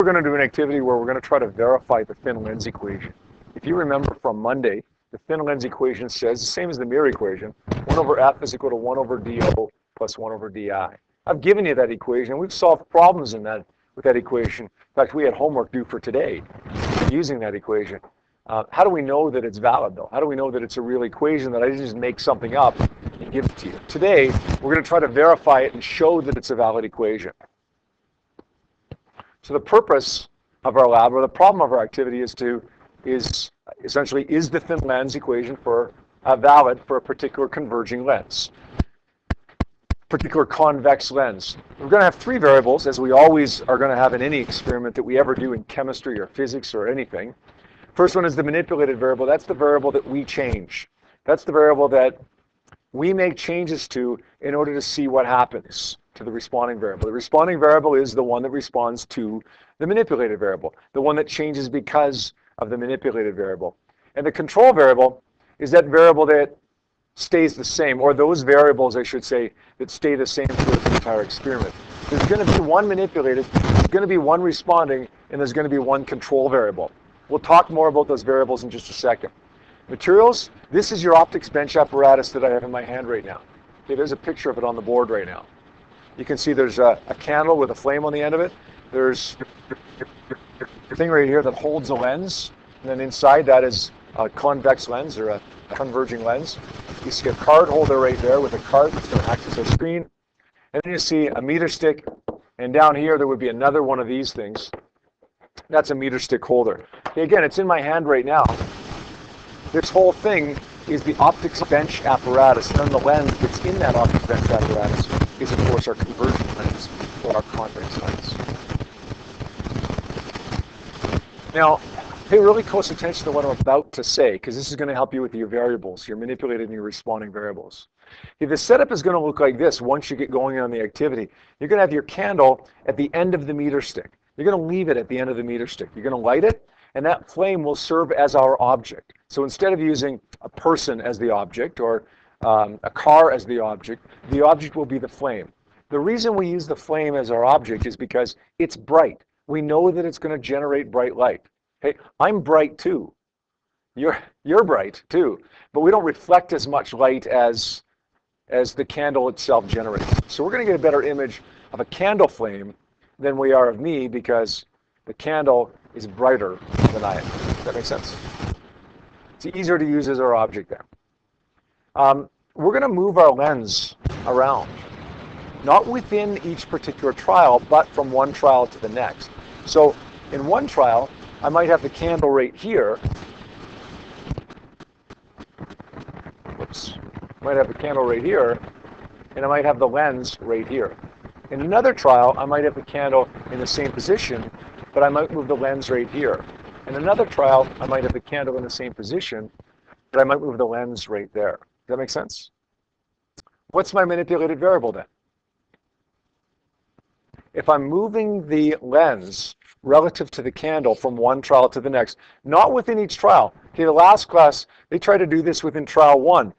We're going to do an activity where we're going to try to verify the thin lens equation. If you remember from Monday, the thin lens equation says, the same as the mirror equation, 1 over f is equal to 1 over dO plus 1 over di. I've given you that equation. We've solved problems in that with that equation. In fact, we had homework due for today using that equation. How do we know that it's valid, though? How do we know that it's a real equation, that I didn't just make something up and give it to you? Today, we're going to try to verify it and show that it's a valid equation. So the purpose of our lab, or the problem of our activity, is essentially, is the thin lens equation valid for a particular converging lens, particular convex lens? We're going to have 3 variables, as we always are going to have in any experiment that we ever do in chemistry or physics or anything. First one is the manipulated variable. That's the variable that we change. That's the variable that we make changes to in order to see what happens to the responding variable. The responding variable is the one that responds to the manipulated variable, the one that changes because of the manipulated variable. And the control variable is that variable that stays the same, or those variables, I should say, that stay the same throughout the entire experiment. There's going to be one manipulated, there's going to be one responding, and there's going to be one control variable. We'll talk more about those variables in just a second. Materials, this is your optics bench apparatus that I have in my hand right now. Okay, there's a picture of it on the board right now. You can see there's a candle with a flame on the end of it. There's a thing right here that holds a lens, and then inside that is a convex lens, or a converging lens. You see a card holder right there with a card that's going to act as a screen. And then you see a meter stick, and down here there would be another one of these things. That's a meter stick holder. Okay, again, it's in my hand right now. This whole thing is the optics bench apparatus, and then the lens that's in that optics bench apparatus is, of course, our convergent lens, or our convex lens. Now, pay really close attention to what I'm about to say, because this is going to help you with your variables, your manipulated and your responding variables. Okay, the setup is going to look like this once you get going on the activity. You're going to have your candle at the end of the meter stick. You're going to leave it at the end of the meter stick. You're going to light it, and that flame will serve as our object. So instead of using a person as the object, or a car as the object will be the flame. The reason we use the flame as our object is because it's bright. We know that it's going to generate bright light. Hey, I'm bright too. You're bright too, but we don't reflect as much light as the candle itself generates. So we're going to get a better image of a candle flame than we are of me, because the candle is brighter than I am. Does that make sense? It's easier to use as our object there. We're going to move our lens around, not within each particular trial, but from one trial to the next. So in one trial, I might have the candle right here. Whoops. I might have the candle right here, and I might have the lens right here. In another trial, I might have the candle in the same position, but I might move the lens right here. In another trial, I might have the candle in the same position, but I might move the lens right there. Does that make sense? What's my manipulated variable then? If I'm moving the lens relative to the candle from one trial to the next, not within each trial. Okay, the last class, they try to do this within trial 1.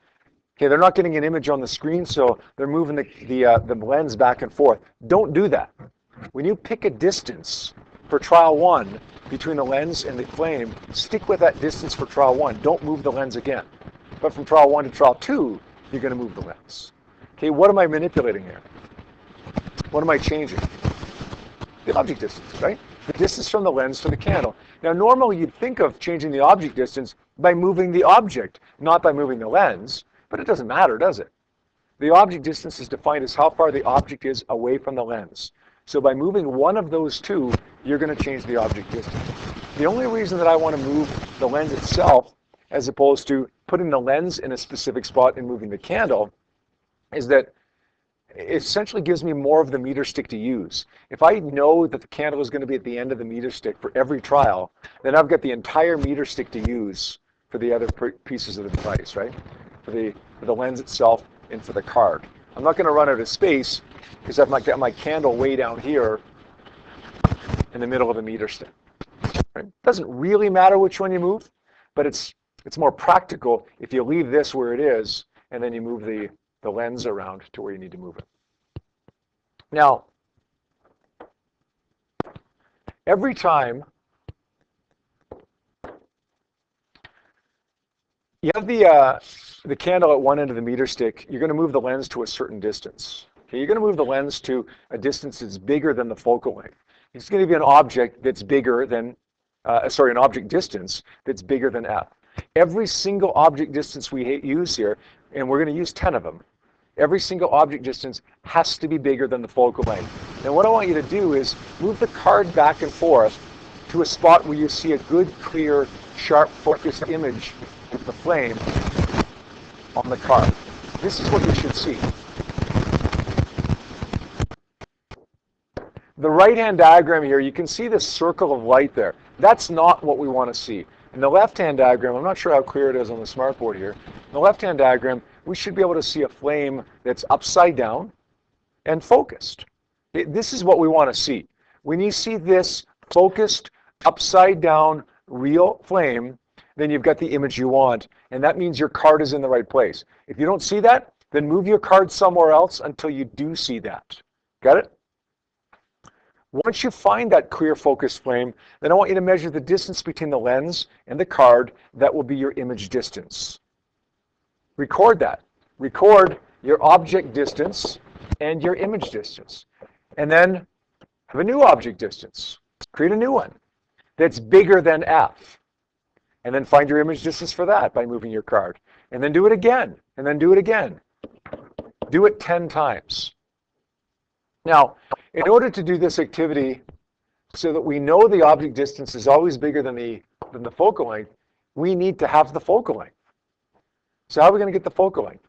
Okay, they're not getting an image on the screen, so they're moving the lens back and forth. Don't do that. When you pick a distance for trial 1 between the lens and the flame, stick with that distance for trial 1. Don't move the lens again. But from trial 1 to trial 2, you're going to move the lens. Okay, what am I manipulating here? What am I changing? The object distance, right? The distance from the lens to the candle. Now, normally you'd think of changing the object distance by moving the object, not by moving the lens, but it doesn't matter, does it? The object distance is defined as how far the object is away from the lens. So by moving one of those two, you're going to change the object distance. The only reason that I want to move the lens itself, as opposed to putting the lens in a specific spot and moving the candle, is that it essentially gives me more of the meter stick to use. If I know that the candle is going to be at the end of the meter stick for every trial, then I've got the entire meter stick to use for the other pieces of the device, right? For the lens itself and for the card. I'm not going to run out of space because I've got my candle way down here in the middle of the meter stick. Right? Doesn't really matter which one you move, but it's more practical if you leave this where it is and then you move the lens around to where you need to move it. Now, Every time you have the candle at one end of the meter stick, you're going to move the lens to a certain distance. Okay, you're going to move the lens to a distance that's bigger than the focal length. It's going to be an object that's bigger than, an object distance that's bigger than f. Every single object distance we use here, and we're going to use 10 of them, every single object distance has to be bigger than the focal length. And what I want you to do is move the card back and forth to a spot where you see a good, clear, sharp, focused image of the flame on the card. This is what you should see. The right-hand diagram here, you can see this circle of light there. That's not what we want to see. In the left-hand diagram, I'm not sure how clear it is on the smartboard here. In the left-hand diagram, we should be able to see a flame that's upside down and focused. This is what we want to see. When you see this focused, upside down, real flame, then you've got the image you want, and that means your card is in the right place. If you don't see that, then move your card somewhere else until you do see that. Got it? Once you find that clear focused flame, then I want you to measure the distance between the lens and the card. That will be your image distance. Record that. Record your object distance and your image distance. And then have a new object distance. Create a new one that's bigger than f. And then find your image distance for that by moving your card. And then do it again. And then do it again. Do it 10 times. Now, in order to do this activity so that we know the object distance is always bigger than the focal length, we need to have the focal length. So how are we going to get the focal length?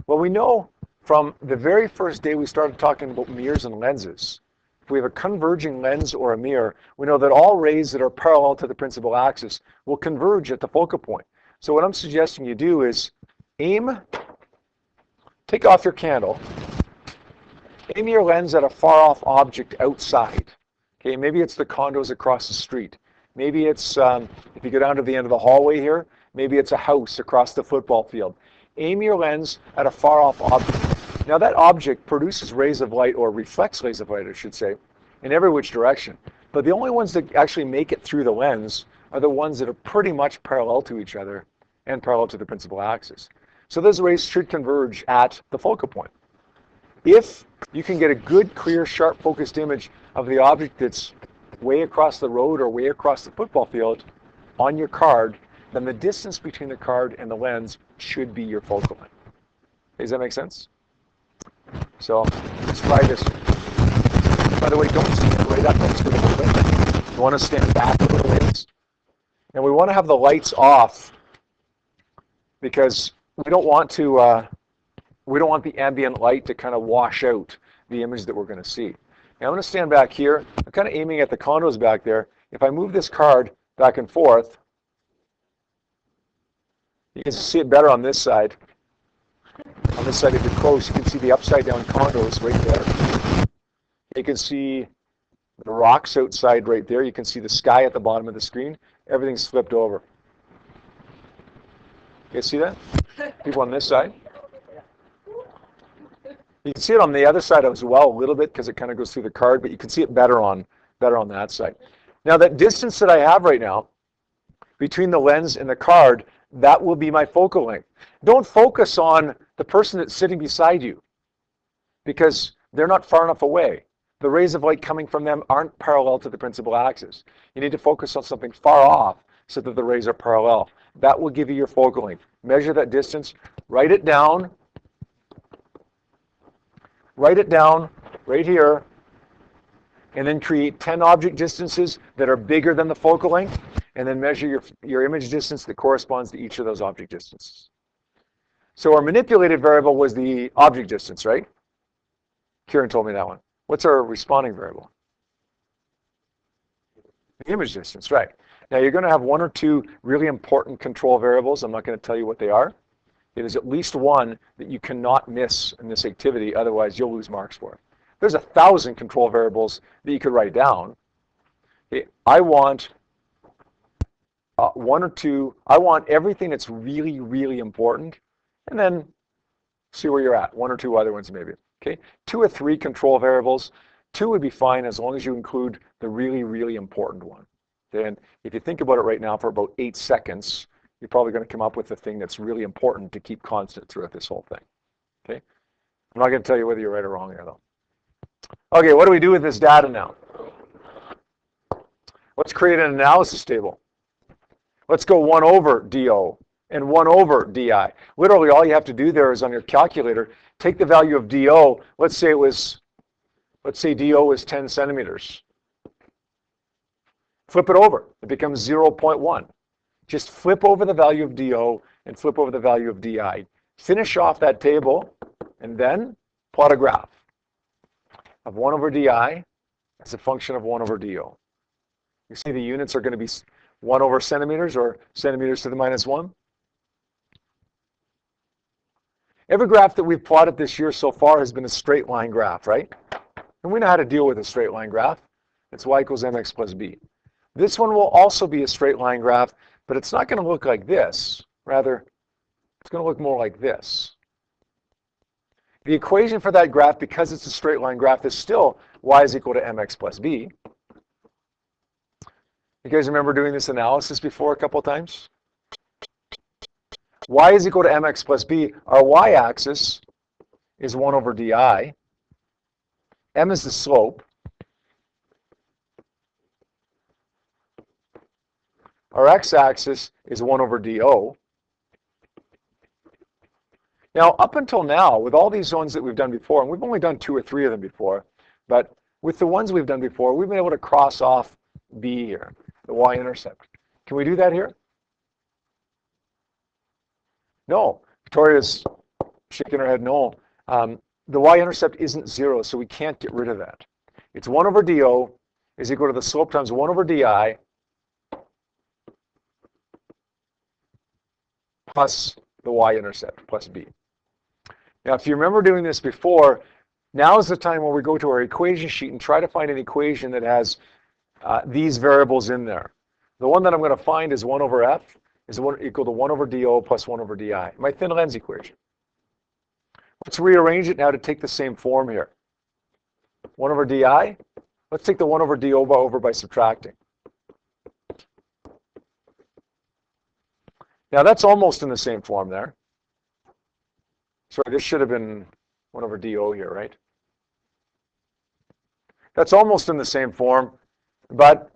Well, we know from the very first day we started talking about mirrors and lenses, if we have a converging lens or a mirror, we know that all rays that are parallel to the principal axis will converge at the focal point. So what I'm suggesting you do is take off your candle, aim your lens at a far-off object outside. Okay, maybe it's the condos across the street. Maybe it's, if you go down to the end of the hallway here, maybe it's a house across the football field. Aim your lens at a far-off object. Now that object produces rays of light, or reflects rays of light, I should say, in every which direction. But the only ones that actually make it through the lens are the ones that are pretty much parallel to each other and parallel to the principal axis. So those rays should converge at the focal point. If you can get a good, clear, sharp, focused image of the object that's way across the road or way across the football field on your card, then the distance between the card and the lens should be your focal length. Does that make sense? So let's try this. By the way, don't stand right up next to the window. You want to stand back a little ways. And we want to have the lights off because we don't want the ambient light to kind of wash out the image that we're going to see. Now I'm going to stand back here. I'm kind of aiming at the condos back there. If I move this card back and forth, you can see it better on this side. On this side, if you're close, you can see the upside down condos right there. You can see the rocks outside right there. You can see the sky at the bottom of the screen. Everything's flipped over. You see that? People on this side. You can see it on the other side as well a little bit because it kind of goes through the card, but you can see it better on that side. Now that distance that I have right now between the lens and the card, that will be my focal length. Don't focus on the person that's sitting beside you because they're not far enough away. The rays of light coming from them aren't parallel to the principal axis. You need to focus on something far off so that the rays are parallel. That will give you your focal length. Measure that distance, write it down right here, and then create 10 object distances that are bigger than the focal length, and then measure your image distance that corresponds to each of those object distances. So our manipulated variable was the object distance, right? Kieran told me that one. What's our responding variable? The image distance, right. Now you're going to have one or two really important control variables. I'm not going to tell you what they are. It is at least one that you cannot miss in this activity, otherwise you'll lose marks for it. There's 1,000 control variables that you could write down. Okay, I want one or two. I want everything that's really, really important, and then see where you're at. One or two other ones maybe. Okay, 2 or 3 control variables 2 would be fine as long as you include the really, really important one. Then if you think about it right now for about 8 seconds, you're probably going to come up with the thing that's really important to keep constant throughout this whole thing. Okay? I'm not going to tell you whether you're right or wrong here, though. Okay, what do we do with this data now? Let's create an analysis table. Let's go 1 over DO and 1 over DI. Literally, all you have to do there is on your calculator, take the value of DO. Let's say DO was 10 centimeters. Flip it over. It becomes 0.1. Just flip over the value of DO and flip over the value of DI. Finish off that table and then plot a graph of 1 over DI as a function of 1 over DO. You see the units are going to be 1 over centimeters or centimeters to the minus 1. Every graph that we've plotted this year so far has been a straight line graph, right? And we know how to deal with a straight line graph. It's y equals mx plus b. This one will also be a straight line graph, but it's not going to look like this. Rather, it's going to look more like this. The equation for that graph, because it's a straight line graph, is still y is equal to mx plus b. You guys remember doing this analysis before a couple of times? Y is equal to mx plus b. Our y-axis is 1 over di. M is the slope. Our x-axis is 1 over do. Now, up until now, with all these ones that we've done before, and we've only done 2 or 3 of them before, but with the ones we've done before, we've been able to cross off b here, the y-intercept. Can we do that here? No. Victoria's shaking her head no. The y-intercept isn't 0, so we can't get rid of that. It's 1 over do is equal to the slope times 1 over di plus the y-intercept, plus b. Now, if you remember doing this before, now is the time where we go to our equation sheet and try to find an equation that has these variables in there. The one that I'm going to find is 1 over f is equal to 1 over do plus 1 over di, my thin lens equation. Let's rearrange it now to take the same form here. 1 over di, let's take the 1 over do over by subtracting. Now that's almost in the same form there. Sorry, this should have been 1 over do here, right? That's almost in the same form, but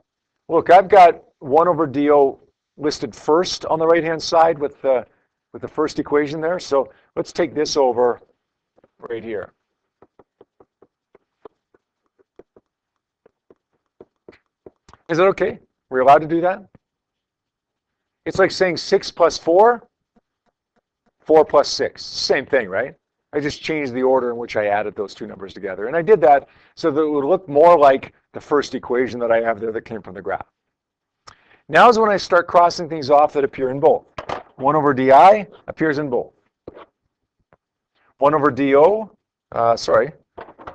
look, I've got 1 over do listed first on the right-hand side with the first equation there. So let's take this over right here. Is that okay? We're allowed to do that? It's like saying 6 plus 4, 4 plus 6. Same thing, right? I just changed the order in which I added those two numbers together. And I did that so that it would look more like the first equation that I have there that came from the graph. Now is when I start crossing things off that appear in both. 1 over di appears in both. 1 over do, sorry,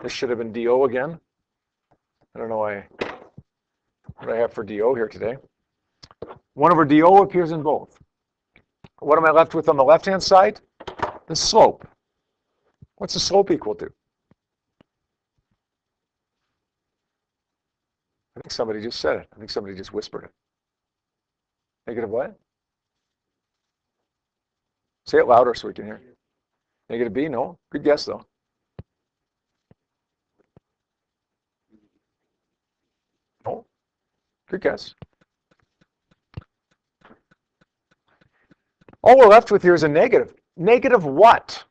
this should have been do again. I don't know what I have for do here today. 1 over do appears in both. What am I left with on the left-hand side? The slope. What's the slope equal to? I think somebody just said it. I think somebody just whispered it. Negative what? Say it louder so we can hear. Negative b? No? Good guess, though. No? Good guess. All we're left with here is a negative. Negative what?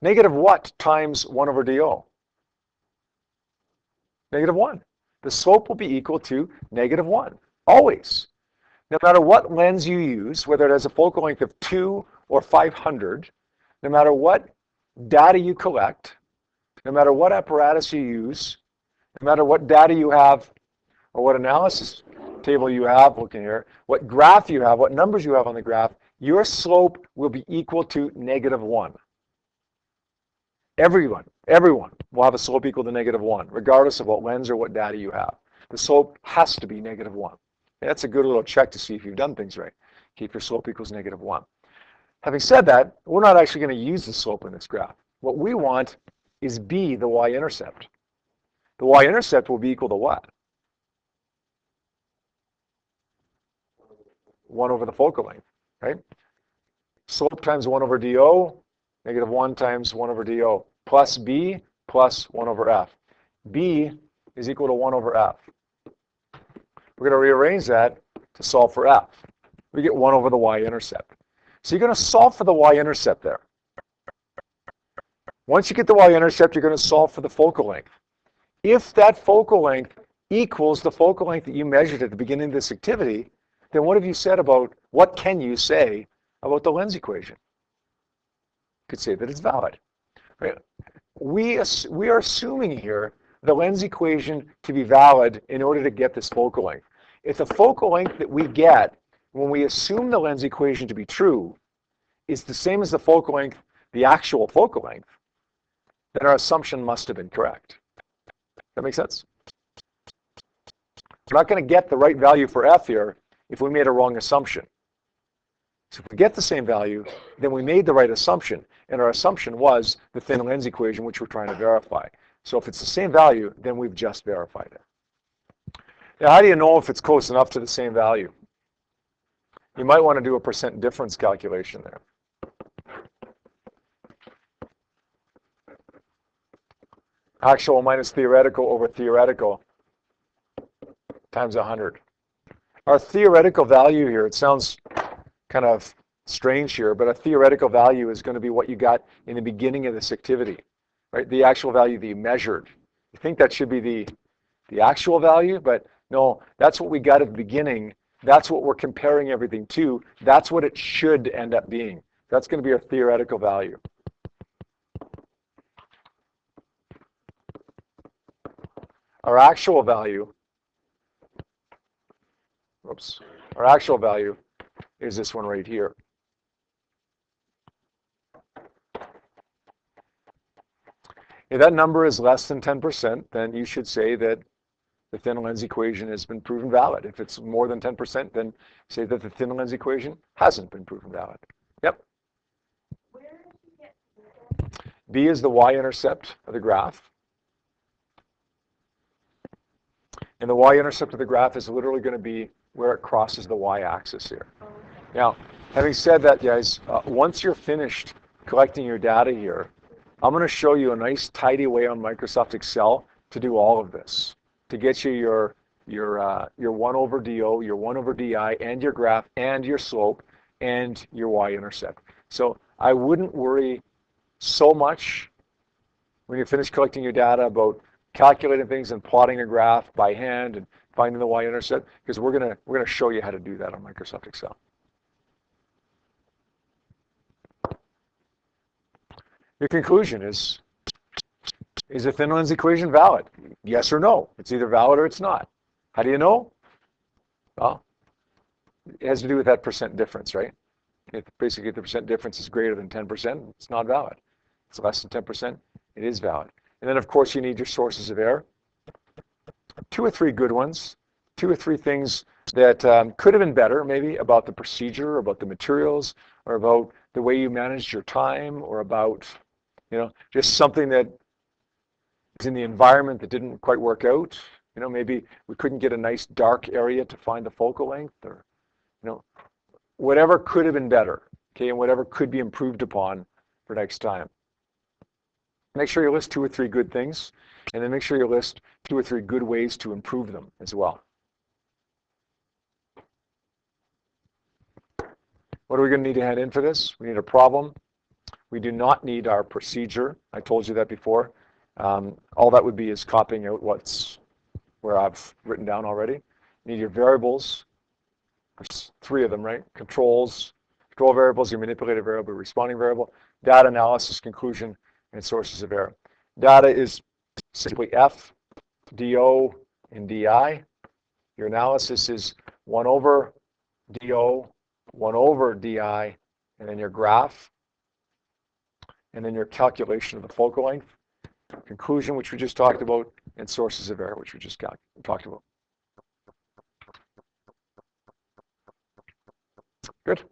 Negative what times 1 over do? Negative 1. The slope will be equal to negative 1, always. No matter what lens you use, whether it has a focal length of 2 or 500, no matter what data you collect, no matter what apparatus you use, no matter what data you have or what analysis table you have, looking here, what graph you have, what numbers you have on the graph, your slope will be equal to negative 1. Everyone will have a slope equal to negative 1, regardless of what lens or what data you have. The slope has to be negative 1. And that's a good little check to see if you've done things right. Keep your slope equals negative 1. Having said that, we're not actually going to use the slope in this graph. What we want is b, the y-intercept. The y-intercept will be equal to what? 1 over the focal length, right? Slope times 1 over dO, negative 1 times 1 over dO, plus b plus 1 over f. b is equal to 1 over f. We're going to rearrange that to solve for f. We get 1 over the y-intercept. So you're going to solve for the y-intercept there. Once you get the y-intercept, you're going to solve for the focal length. If that focal length equals the focal length that you measured at the beginning of this activity, then what can you say about the lens equation? You could say that it's valid. Right? We are assuming here the lens equation to be valid in order to get this focal length. If the focal length that we get when we assume the lens equation to be true is the same as the focal length, the actual focal length, then our assumption must have been correct. That makes sense? We're not going to get the right value for f here if we made a wrong assumption. So if we get the same value, then we made the right assumption, and our assumption was the thin lens equation, which we're trying to verify. So if it's the same value, then we've just verified it. Now, how do you know if it's close enough to the same value? You might want to do a percent difference calculation there. Actual minus theoretical over theoretical times 100. Our theoretical value here, it sounds kind of strange here, but a theoretical value is going to be what you got in the beginning of this activity, right? The actual value that you measured. You think that should be the actual value, but no, that's what we got at the beginning. That's what we're comparing everything to. That's what it should end up being. That's going to be our theoretical value. Our actual value, our actual value is this one right here. If that number is less than 10%, then you should say that the thin lens equation has been proven valid. If it's more than 10%, then say that the thin lens equation hasn't been proven valid. Yep. Where did you get B is the y-intercept of the graph. And the y-intercept of the graph is literally going to be where it crosses the y-axis here. Oh, okay. Now, having said that, guys, once you're finished collecting your data here, I'm going to show you a nice, tidy way on Microsoft Excel to do all of this, to get you your 1 over DO, your 1 over DI, and your graph, and your slope, and your y-intercept. So I wouldn't worry so much when you finish collecting your data about calculating things and plotting a graph by hand and finding the y-intercept, because we're gonna show you how to do that on Microsoft Excel. Your conclusion is the thin lens equation valid? Yes or no? It's either valid or it's not. How do you know? Well, it has to do with that percent difference, right? If basically the percent difference is greater than 10%, it's not valid. It's less than 10%, it is valid. And then, of course, you need your sources of error. 2 or 3 good ones, 2 or 3 things that could have been better, maybe about the procedure, about the materials, or about the way you managed your time, or about, just something that is in the environment that didn't quite work out. Maybe we couldn't get a nice dark area to find the focal length, or, whatever could have been better, okay, and whatever could be improved upon for next time. Make sure you list 2 or 3 good things, and then make sure you list 2 or 3 good ways to improve them as well. What are we going to need to hand in for this? We need a problem. We do not need our procedure. I told you that before. All that would be is copying out where I've written down already. You need your variables. There's 3 of them, right? Control variables, your manipulated variable, responding variable, data analysis, conclusion, and sources of error. Data is simply F, DO, and DI. Your analysis is 1 over DO, 1 over DI, and then your graph, and then your calculation of the focal length, conclusion, which we just talked about, and sources of error, which we just talked about. Good.